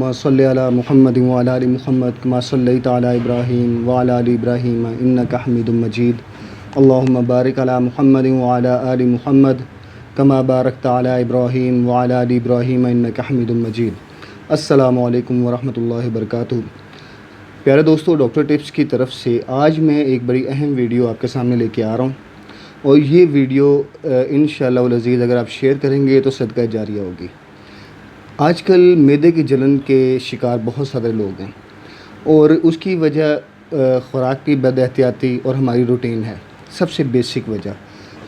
اللهم صل على محمد وعلى آل محمد كما صليت على إبراهيم وعلى آل إبراهيم إنك حميد مجيد اللهم بارك على محمد وعلى آل محمد كما باركت على إبراهيم وعلى آل إبراهيم إنك حميد مجيد۔ السلام علیکم ورحمۃ اللہ وبرکاتہ۔ پیارے دوستو، ڈاکٹر ٹپس کی طرف سے آج میں ایک بڑی اہم ویڈیو آپ کے سامنے لے کے آ رہا ہوں، اور یہ ویڈیو انشاءاللہ العزیز اگر آپ شیئر کریں گے تو صدقہ جاریہ ہوگی۔ آج کل معدے کی جلن کے شکار بہت سارے لوگ ہیں، اور اس کی وجہ خوراک کی بد احتیاطی اور ہماری روٹین ہے، سب سے بیسک وجہ۔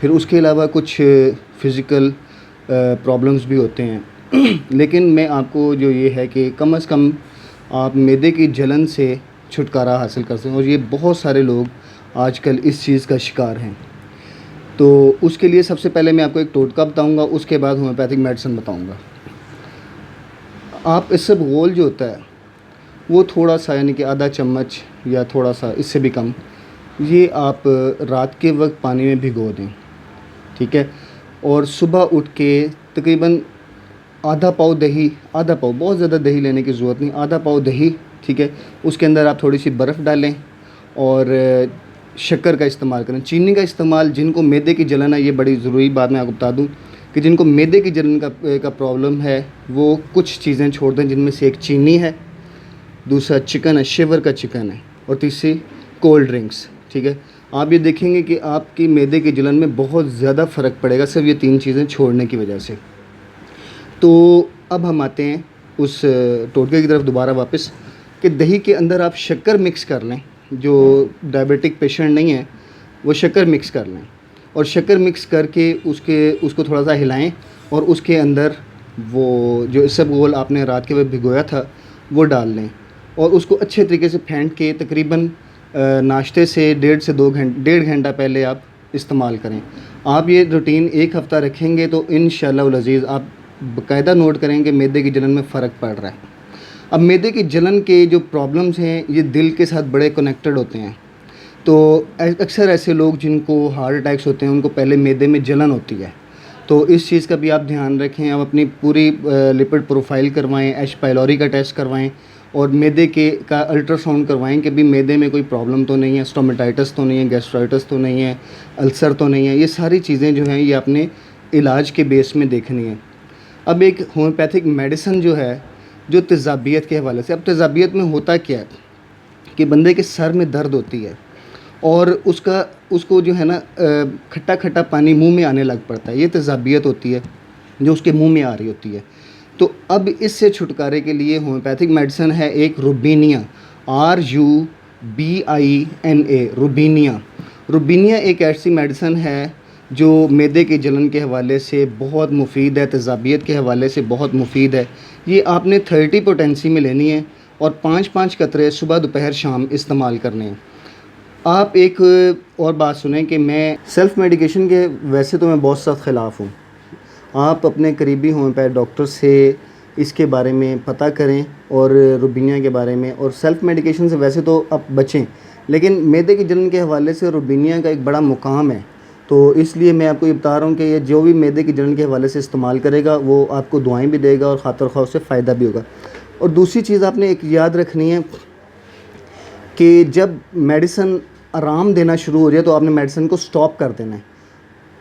پھر اس کے علاوہ کچھ فزیکل پرابلمز بھی ہوتے ہیں، لیکن میں آپ کو جو یہ ہے کہ کم از کم آپ معدے کی جلن سے چھٹکارا حاصل کر سکیں، اور یہ بہت سارے لوگ آج کل اس چیز کا شکار ہیں۔ تو اس کے لیے سب سے پہلے میں آپ کو ایک ٹوٹکا بتاؤں گا، اس کے بعد ہومیوپیتھک میڈیسن بتاؤں گا۔ آپ اسبغول جو ہوتا ہے وہ تھوڑا سا، یعنی کہ آدھا چمچ یا تھوڑا سا اس سے بھی کم، یہ آپ رات کے وقت پانی میں بھگو دیں، ٹھیک ہے؟ اور صبح اٹھ کے تقریباً آدھا پاؤ دہی، آدھا پاؤ، بہت زیادہ دہی لینے کی ضرورت نہیں، آدھا پاؤ دہی، ٹھیک ہے؟ اس کے اندر آپ تھوڑی سی برف ڈالیں اور شکر کا استعمال کریں۔ چینی کا استعمال، جن کو معدے کی جلن ہے، یہ بڑی ضروری بات میں آپ کو بتا دوں کہ جن کو معدے کی جلن کا پرابلم ہے وہ کچھ چیزیں چھوڑ دیں، جن میں سے ایک چینی ہے، دوسرا چکن ہے، شیور کا چکن ہے، اور تیسری کولڈ ڈرنکس، ٹھیک ہے؟ آپ یہ دیکھیں گے کہ آپ کی معدے کی جلن میں بہت زیادہ فرق پڑے گا صرف یہ 3 چیزیں چھوڑنے کی وجہ سے۔ تو اب ہم آتے ہیں اس ٹوٹکے کی طرف دوبارہ واپس، کہ دہی کے اندر آپ شکر مکس کر لیں۔ جو ڈائبیٹک پیشنٹ نہیں ہے وہ شکر مکس کر لیں، اور شکر مکس کر کے اس کو تھوڑا سا ہلائیں، اور اس کے اندر وہ جو اسبغول آپ نے رات کے وقت بھگویا تھا وہ ڈال لیں، اور اس کو اچھے طریقے سے پھینٹ کے تقریباً ناشتے سے 1.5 گھنٹہ پہلے آپ استعمال کریں۔ آپ یہ روٹین 1 ہفتہ رکھیں گے تو انشاءاللہ العزیز آپ باقاعدہ نوٹ کریں کہ معدے کی جلن میں فرق پڑ رہا ہے۔ اب معدے کی جلن کے جو پرابلمز ہیں یہ دل کے ساتھ بڑے کنیکٹڈ ہوتے ہیں، تو اکثر ایسے لوگ جن کو ہارٹ اٹیکس ہوتے ہیں ان کو پہلے معدے میں جلن ہوتی ہے، تو اس چیز کا بھی آپ دھیان رکھیں۔ آپ اپنی پوری لپڈ پروفائل کروائیں، ایچ پائلوری کا ٹیسٹ کروائیں، اور معدے کا الٹرا ساؤنڈ کروائیں کہ بھی معدے میں کوئی پرابلم تو نہیں ہے، اسٹومیٹائٹس تو نہیں ہے، گیسٹرائٹس تو نہیں ہے، السر تو نہیں ہے۔ یہ ساری چیزیں جو ہیں یہ آپ نے علاج کے بیس میں دیکھنی ہے۔ اب ایک ہومیوپیتھک میڈیسن جو ہے جو تیزابیت کے حوالے سے، اب تیزابیت میں ہوتا کیا ہے کہ بندے کے سر میں درد ہوتی ہے، اور اس کو جو ہے نا کھٹا کھٹا پانی منہ میں آنے لگ پڑتا ہے، یہ تیزابیت ہوتی ہے جو اس کے منہ میں آ رہی ہوتی ہے۔ تو اب اس سے چھٹکارے کے لیے ہومیوپیتھک میڈیسن ہے ایک روبینیا، RUBINA، روبینیا۔ روبینیا ایک ایسی میڈیسن ہے جو معدے کے جلن کے حوالے سے بہت مفید ہے، تیزابیت کے حوالے سے بہت مفید ہے۔ یہ آپ نے 30 پوٹینسی میں لینی ہے، اور 5 قطرے صبح دوپہر شام استعمال کرنے ہیں۔ آپ ایک اور بات سنیں کہ میں سیلف میڈیکیشن کے ویسے تو میں بہت سخت خلاف ہوں۔ آپ اپنے قریبی ہومیوپیتھ ڈاکٹر سے اس کے بارے میں پتہ کریں، اور روبینیا کے بارے میں، اور سیلف میڈیکیشن سے ویسے تو آپ بچیں، لیکن معدے کی جلن کے حوالے سے روبینیا کا ایک بڑا مقام ہے۔ تو اس لیے میں آپ کو یہ بتا رہا ہوں کہ یہ جو بھی معدے کی جلن کے حوالے سے استعمال کرے گا وہ آپ کو دعائیں بھی دے گا، اور خاطر خواہ سے فائدہ بھی ہوگا۔ اور دوسری چیز آپ نے ایک یاد رکھنی ہے کہ جب میڈیسن آرام دینا شروع ہو جائے تو آپ نے میڈیسن کو سٹاپ کر دینا ہے۔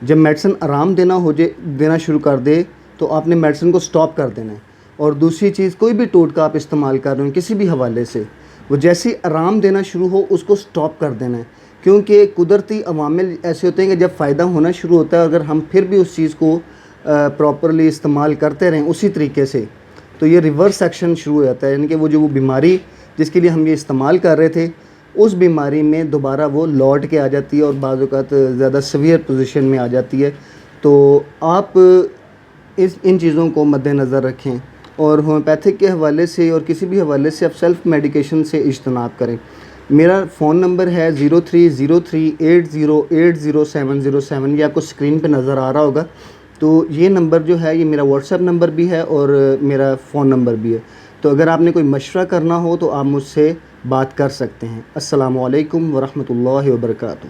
جب میڈیسن آرام دینا شروع کر دے تو آپ نے میڈیسن کو سٹاپ کر دینا ہے۔ اور دوسری چیز، کوئی بھی ٹوٹکا آپ استعمال کر رہے ہیں کسی بھی حوالے سے، وہ جیسے آرام دینا شروع ہو اس کو سٹاپ کر دینا ہے، کیونکہ قدرتی عوامل ایسے ہوتے ہیں کہ جب فائدہ ہونا شروع ہوتا ہے، اگر ہم پھر بھی اس چیز کو پراپرلی استعمال کرتے رہیں اسی طریقے سے، تو یہ ریورس ایکشن شروع ہو جاتا ہے، یعنی کہ وہ بیماری جس کے لیے ہم یہ استعمال کر رہے تھے اس بیماری میں دوبارہ وہ لوٹ کے آ جاتی ہے، اور بعض اوقات زیادہ سیویئر پوزیشن میں آ جاتی ہے۔ تو آپ ان چیزوں کو مد نظر رکھیں، اور ہومیوپیتھک کے حوالے سے اور کسی بھی حوالے سے آپ سیلف میڈیکیشن سے اجتناب کریں۔ میرا فون نمبر ہے 030380800707، یہ آپ کو اسکرین پہ نظر آ رہا ہوگا۔ تو یہ نمبر جو ہے یہ میرا واٹس ایپ نمبر بھی ہے اور میرا فون نمبر بھی ہے، تو اگر آپ نے کوئی مشورہ کرنا ہو تو آپ مجھ سے بات کر سکتے ہیں۔ السلام علیکم ورحمۃ اللہ وبرکاتہ۔